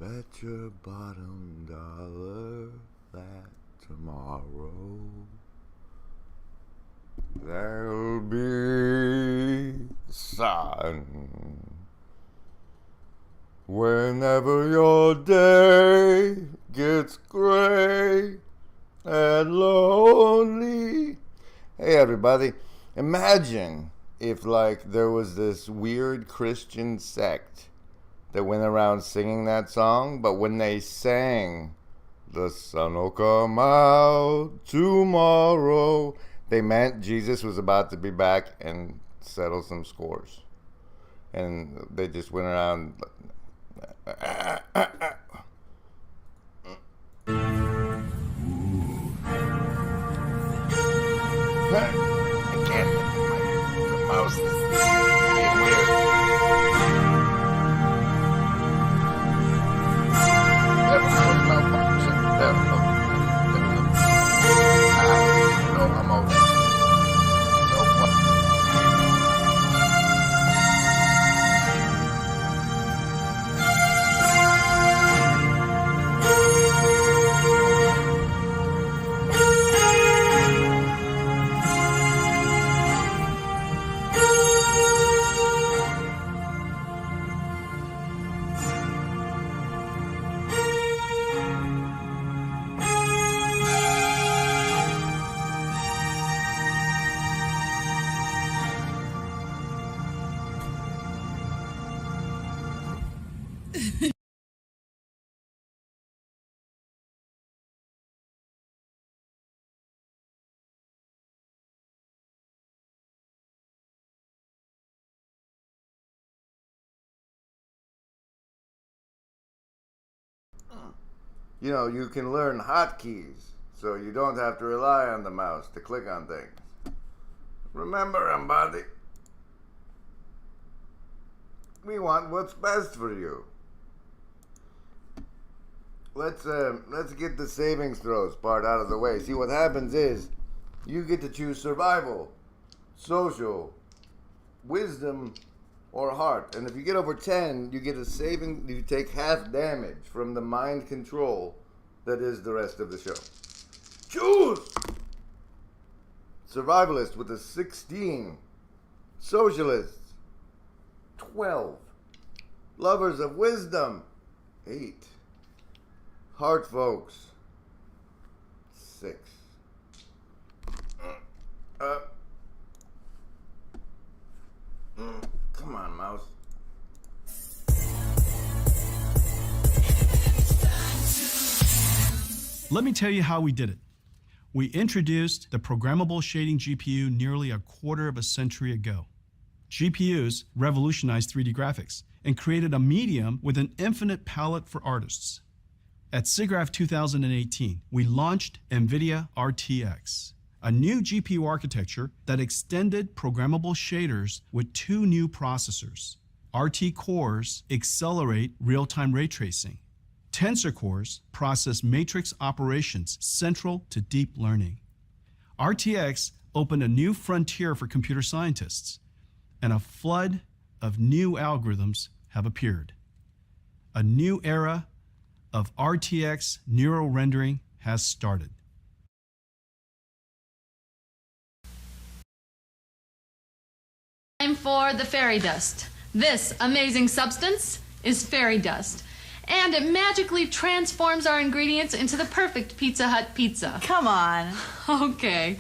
Bet your bottom dollar that tomorrow there'll be sun. Whenever your day gets gray and lonely. Hey everybody, imagine if like there was this weird Christian sect that went around singing that song, but when they sang the sun will come out tomorrow, they meant Jesus was about to be back and settle some scores. And they just went around I can't. The mouse is being weird. There we go. No, I'm over. You know, you can learn hotkeys, so you don't have to rely on the mouse to click on things. Remember, everybody, we want what's best for you. Let's get the savings throws part out of the way. See, what happens is you get to choose survival, social, wisdom, or heart. And if you get over 10, you get a saving, you take half damage from the mind control that is the rest of the show. Choose! Survivalist with a 16. Socialists, 12. Lovers of wisdom, 8. Heart folks, 6. Come on, mouse. Let me tell you how we did it. We introduced the programmable shading GPU nearly a quarter of a century ago. GPUs revolutionized 3D graphics and created a medium with an infinite palette for artists. At SIGGRAPH 2018, we launched NVIDIA RTX, a new GPU architecture that extended programmable shaders with 2 new processors. RT cores accelerate real-time ray tracing. Tensor cores process matrix operations central to deep learning. RTX opened a new frontier for computer scientists, and a flood of new algorithms have appeared. A new era of RTX neural rendering has started. Time for the fairy dust. This amazing substance is fairy dust, and it magically transforms our ingredients into the perfect Pizza Hut pizza. Come on. Okay.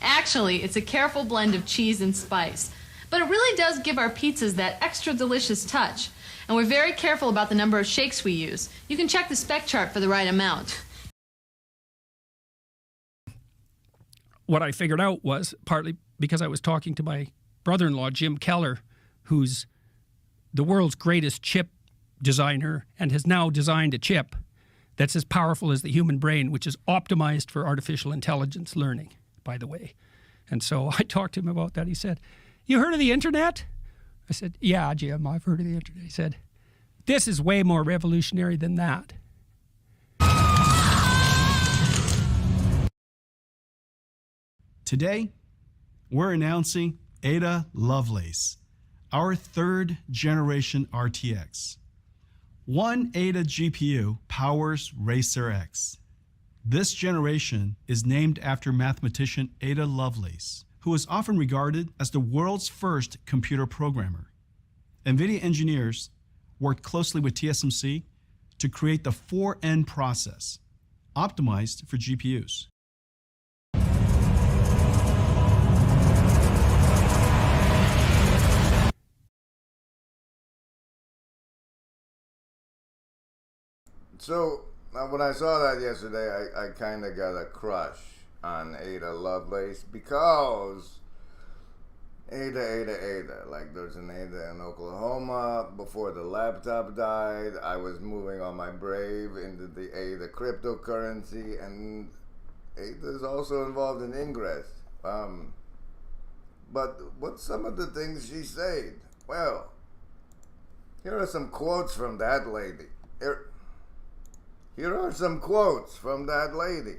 Actually, it's a careful blend of cheese and spice, but it really does give our pizzas that extra delicious touch, and we're very careful about the number of shakes we use. You can check the spec chart for the right amount. What I figured out was partly because I was talking to my brother-in-law, Jim Keller, who's the world's greatest chip designer and has now designed a chip that's as powerful as the human brain, which is optimized for artificial intelligence learning, by the way. And so I talked to him about that. He said, "You heard of the internet?" I said, "Yeah, Jim, I've heard of the internet." He said, "This is way more revolutionary than that." Today, we're announcing Ada Lovelace, our 3rd generation RTX. One Ada GPU powers Racer X. This generation is named after mathematician Ada Lovelace, who is often regarded as the world's first computer programmer. NVIDIA engineers worked closely with TSMC to create the 4N process, optimized for GPUs. So when I saw that yesterday, I kind of got a crush on Ada Lovelace because Ada. Like there's an Ada in Oklahoma. Before the laptop died, I was moving on my Brave into the Ada cryptocurrency, and Ada is also involved in Ingress. But what's some of the things she said? Well, here are some quotes from that lady. Here are some quotes from that lady.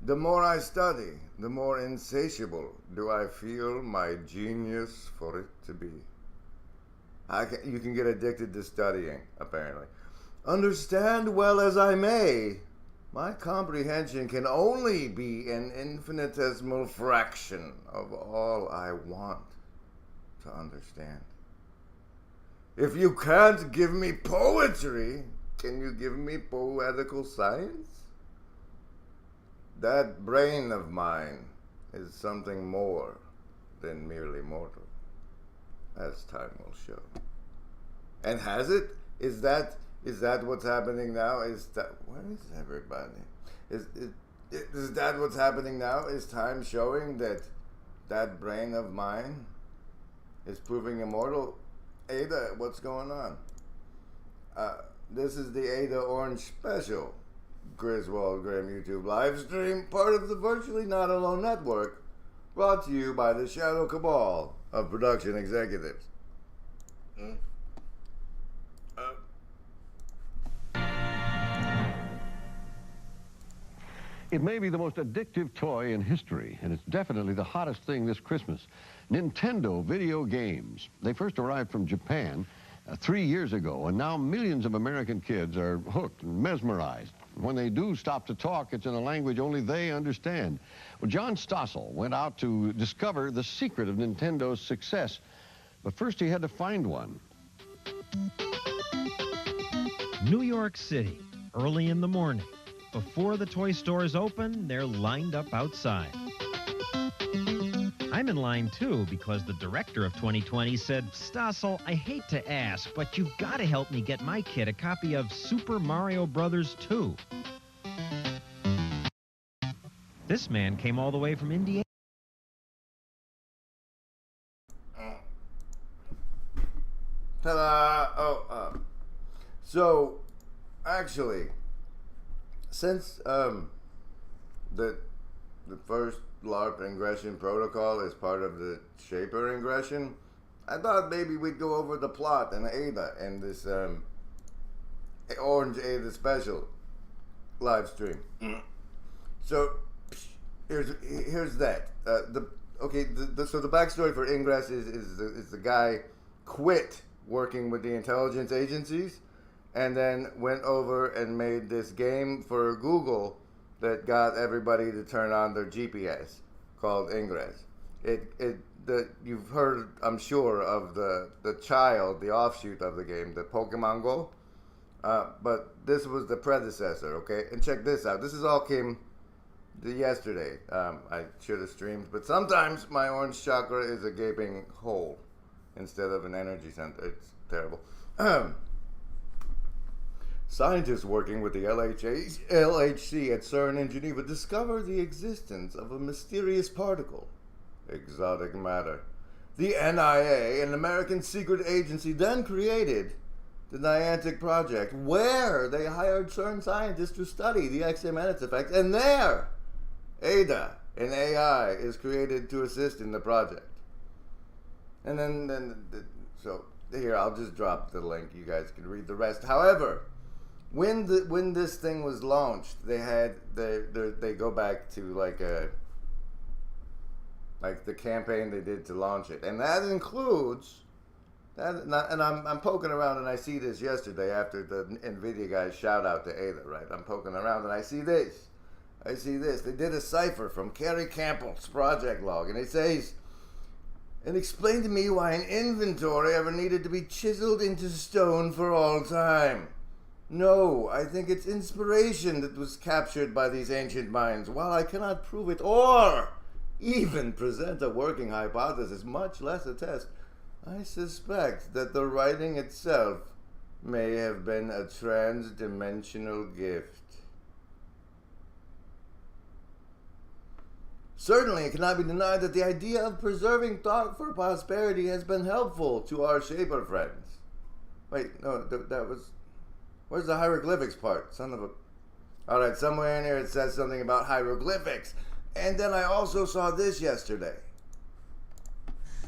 The more I study, the more insatiable do I feel my genius for it to be. You can get addicted to studying, apparently. Understand well as I may, my comprehension can only be an infinitesimal fraction of all I want to understand. If you can't give me poetry, can you give me poetical science? That brain of mine is something more than merely mortal, as time will show. And has it? Is that what's happening now? Where is everybody? Is that what's happening now? Is time showing that brain of mine is proving immortal? Ada, what's going on? This is the Ada Orange Special Griswold Graham YouTube live stream, part of the Virtually Not Alone Network, brought to you by the Shadow Cabal of production executives. It may be the most addictive toy in history, and it's definitely the hottest thing this Christmas. Nintendo video games. They first arrived from Japan 3 years ago, and now millions of American kids are hooked and mesmerized. When they do stop to talk, it's in a language only they understand. Well, John Stossel went out to discover the secret of Nintendo's success, but first he had to find one. New York City, early in the morning. Before the toy stores open, they're lined up outside. I'm in line too because the director of 2020 said, Stossel, I hate to ask, but you've got to help me get my kid a copy of Super Mario Brothers 2. This man came all the way from Indiana. Ta-da! So, actually, since the first LARP ingression protocol is part of the Shaper ingression, I thought maybe we'd go over the plot and Ada in this Orange Ada special live stream. So here's that. So the backstory for Ingress is the guy quit working with the intelligence agencies and then went over and made this game for Google that got everybody to turn on their GPS called Ingress. You've heard, I'm sure, of the offshoot of the game, the Pokemon Go. But this was the predecessor, okay? And check this out. This is all came yesterday. I should have streamed, but sometimes my orange chakra is a gaping hole instead of an energy center. It's terrible. Scientists working with the LHC at CERN in Geneva discovered the existence of a mysterious particle, exotic matter. The NIA, an American secret agency, then created the Niantic Project, where they hired CERN scientists to study the X-Emanates effect, and there, Ada, an AI, is created to assist in the project. And so here, I'll just drop the link. You guys can read the rest. However, when this thing was launched, they go back to like the campaign they did to launch it, and that includes And I'm poking around and I see this yesterday after the NVIDIA guys shout out to Ada, right? I'm poking around and I see this. They did a cipher from Kerry Campbell's project log, and it says, "And explain to me why an inventory ever needed to be chiseled into stone for all time. No, I think it's inspiration that was captured by these ancient minds. While I cannot prove it or even present a working hypothesis, much less a test, I suspect that the writing itself may have been a trans-dimensional gift." Certainly, it cannot be denied that the idea of preserving thought for posterity has been helpful to our shaper friends. Wait, no, that was... Where's the hieroglyphics part? Son of a... Alright, somewhere in here it says something about hieroglyphics. And then I also saw this yesterday.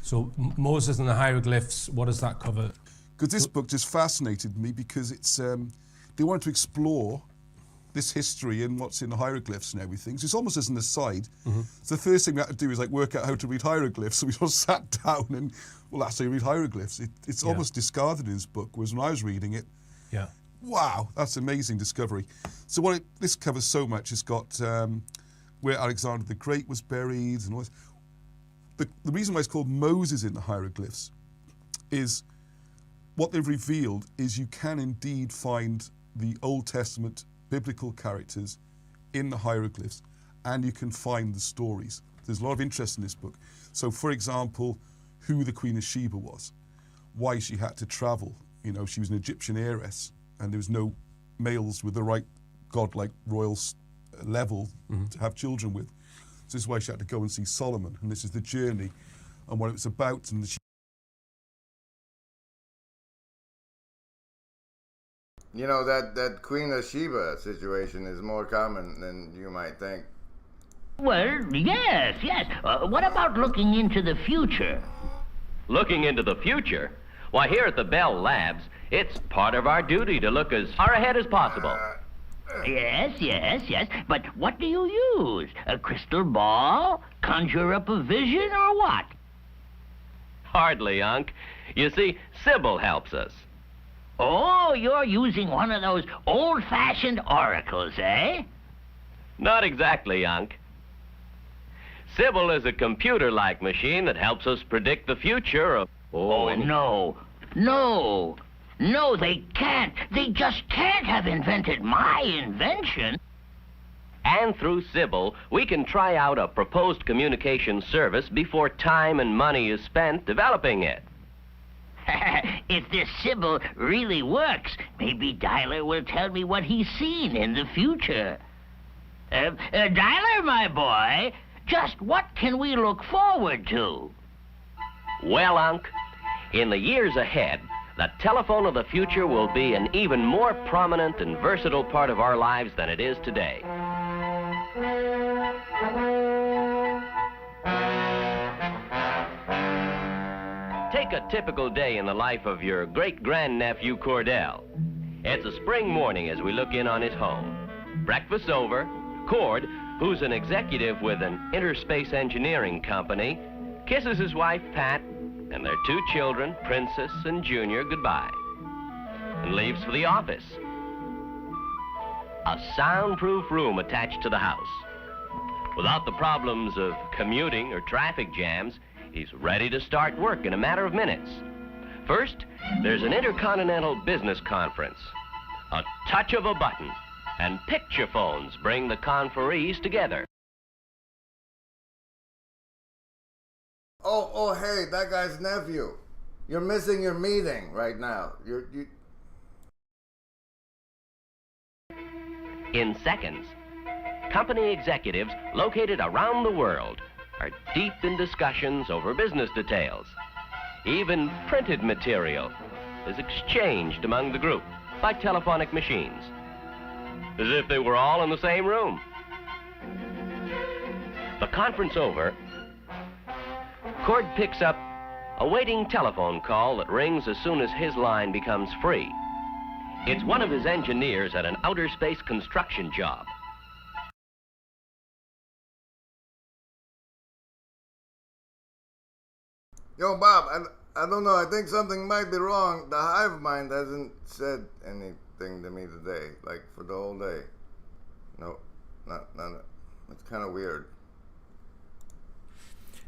So Moses and the hieroglyphs, what does that cover? Because this book just fascinated me because it's they wanted to explore this history and what's in the hieroglyphs and everything. So it's almost as an aside. So the first thing we had to do is like work out how to read hieroglyphs. So we all sat down and, well, that's how you read hieroglyphs. It's almost discarded in this book, whereas when I was reading it, wow, that's an amazing discovery. So this covers so much. It's got where Alexander the Great was buried and all this. The reason why it's called Moses in the hieroglyphs is what they've revealed is you can indeed find the Old Testament biblical characters in the hieroglyphs, and you can find the stories. There's a lot of interest in this book. So, for example, who the Queen of Sheba was, why she had to travel. You know, she was an Egyptian heiress, and there was no males with the right godlike royal level to have children with. So this is why she had to go and see Solomon, and this is the journey and what it was about. And You know, that Queen of Sheba situation is more common than you might think. Well, yes. What about looking into the future? Looking into the future? Why, here at the Bell Labs, it's part of our duty to look as far ahead as possible. Yes. But what do you use? A crystal ball? Conjure up a vision or what? Hardly, Unc. You see, Sybil helps us. Oh, you're using one of those old-fashioned oracles, eh? Not exactly, Unc. Sybil is a computer-like machine that helps us predict the future of... Oh, no, they can't. They just can't have invented my invention. And through Sybil, we can try out a proposed communication service before time and money is spent developing it. If this Sybil really works, maybe Dialer will tell me what he's seen in the future. Dialer, my boy, just what can we look forward to? Well, Unc, in the years ahead, the telephone of the future will be an even more prominent and versatile part of our lives than it is today. Take a typical day in the life of your great-grandnephew Cordell. It's a spring morning as we look in on his home. Breakfast over, Cord, who's an executive with an interspace engineering company, kisses his wife, Pat, and their two children, Princess and Junior, goodbye, and leaves for the office. A soundproof room attached to the house. Without the problems of commuting or traffic jams, he's ready to start work in a matter of minutes. First, there's an intercontinental business conference. A touch of a button, and picture phones bring the conferees together. Oh, hey, that guy's nephew. You're missing your meeting right now. In seconds, company executives located around the world are deep in discussions over business details. Even printed material is exchanged among the group by telephonic machines, as if they were all in the same room. The conference over, Cord picks up a waiting telephone call that rings as soon as his line becomes free. It's one of his engineers at an outer space construction job. Yo, Bob, I don't know. I think something might be wrong. The hive mind hasn't said anything to me today, like for the whole day. No, not. It's kind of weird.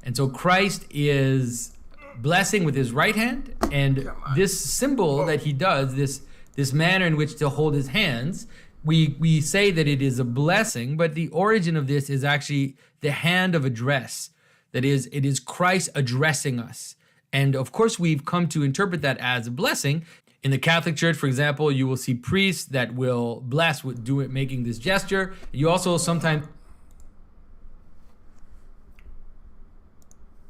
And so Christ is blessing with his right hand, and this symbol that he does, this manner in which to hold his hands, we say that it is a blessing, but the origin of this is actually the hand of address. That is, it is Christ addressing us. And of course, we've come to interpret that as a blessing. In the Catholic Church, for example, you will see priests that will bless with making this gesture. You also sometimes...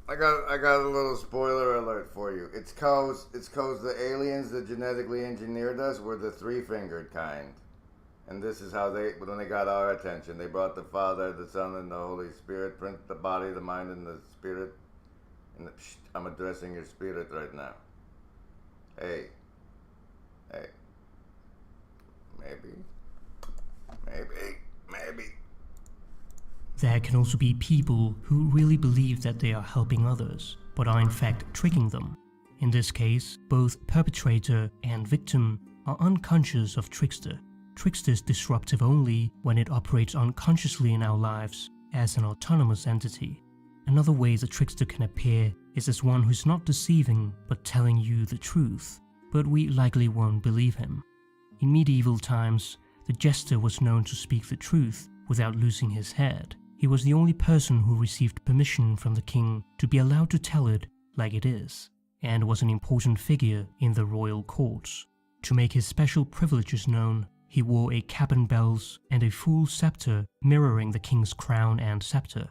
I got a little spoiler alert for you. It's cause the aliens that genetically engineered us were the three-fingered kind. And this is how when they got our attention. They brought the Father, the Son, and the Holy Spirit, the body, the mind, and the spirit. And I'm addressing your spirit right now. Hey. Maybe. There can also be people who really believe that they are helping others, but are in fact tricking them. In this case, both perpetrator and victim are unconscious of Trickster. Trickster is disruptive only when it operates unconsciously in our lives as an autonomous entity. Another way the Trickster can appear is as one who's not deceiving but telling you the truth, but we likely won't believe him. In medieval times, the jester was known to speak the truth without losing his head. He was the only person who received permission from the king to be allowed to tell it like it is, and was an important figure in the royal courts. To make his special privileges known, he wore a cap and bells and a full scepter mirroring the king's crown and scepter.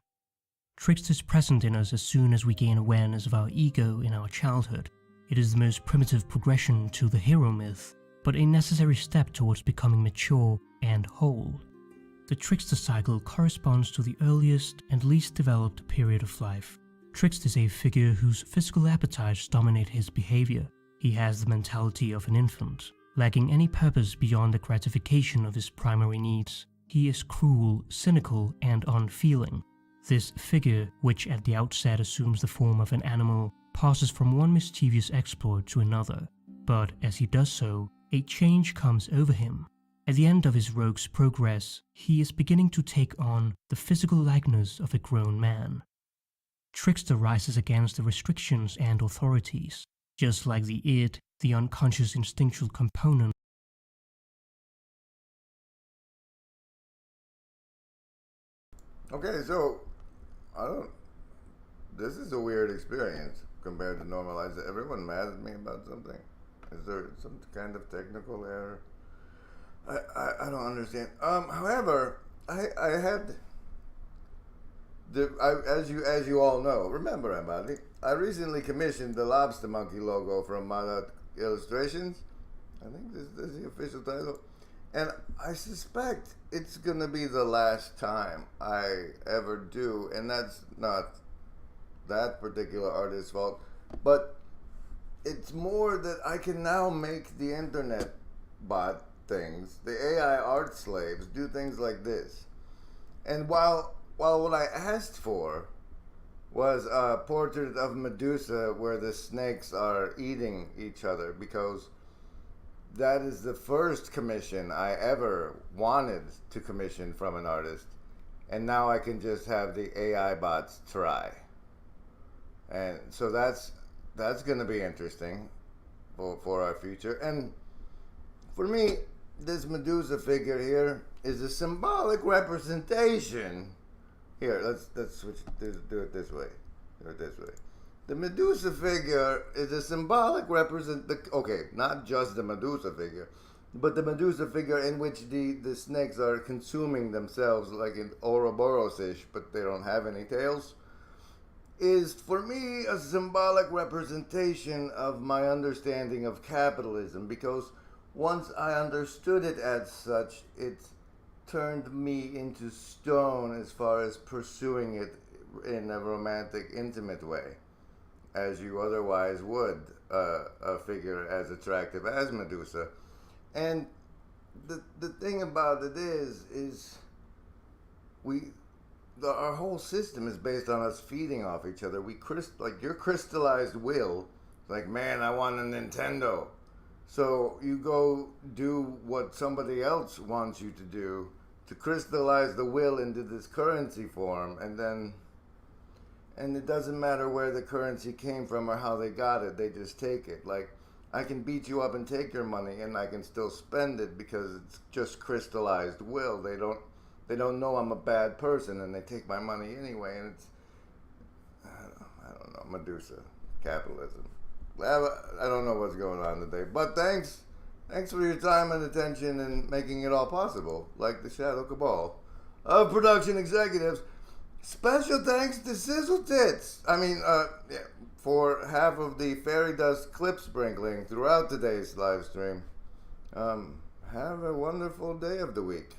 Trickster is present in us as soon as we gain awareness of our ego in our childhood. It is the most primitive progression to the hero myth, but a necessary step towards becoming mature and whole. The Trickster cycle corresponds to the earliest and least developed period of life. Trickster is a figure whose physical appetites dominate his behavior. He has the mentality of an infant, lacking any purpose beyond the gratification of his primary needs. He is cruel, cynical, and unfeeling. This figure, which at the outset assumes the form of an animal, passes from one mischievous exploit to another. But as he does so, a change comes over him. At the end of his rogue's progress, he is beginning to take on the physical likeness of a grown man. Trickster rises against the restrictions and authorities, just like the id, the unconscious instinctual component. Okay, so this is a weird experience compared to normalized. Is everyone mad at me about something? Is there some kind of technical error? I don't understand. However, I had as you all know, remember everybody, I recently commissioned the lobstamonkee logo from Modern Illustrations. I think this is the official title, and I suspect it's gonna be the last time I ever do, and that's not that particular artist's fault, but it's more that I can now make the internet bot things, the AI art slaves, do things like this. And while what I asked for was a portrait of Medusa where the snakes are eating each other, because that is the first commission I ever wanted to commission from an artist, and now I can just have the AI bots try. And so that's going to be interesting for our future. And for me, this Medusa figure here is a symbolic representation. Here, let's switch. Do it this way. Do it this way. The Medusa figure is a symbolic okay, not just the Medusa figure, but the Medusa figure in which the snakes are consuming themselves like in Ouroboros-ish, but they don't have any tails, is for me a symbolic representation of my understanding of capitalism, because once I understood it as such, it turned me into stone as far as pursuing it in a romantic, intimate way, as you otherwise would a figure as attractive as Medusa. And the thing about it is our whole system is based on us feeding off each other. Like your crystallized will Like, man, I want a Nintendo. So you go do what somebody else wants you to do to crystallize the will into this currency form, and it doesn't matter where the currency came from or how they got it, they just take it. Like, I can beat you up and take your money, and I can still spend it because it's just crystallized will. They don't know I'm a bad person, and they take my money anyway, and it's, I don't know, Medusa, capitalism. I don't know what's going on today, but thanks for your time and attention and making it all possible, like the Shadow Cabal of production executives. Special thanks to Sizzle Tits. For half of the fairy dust clip sprinkling throughout today's live stream. Have a wonderful day of the week.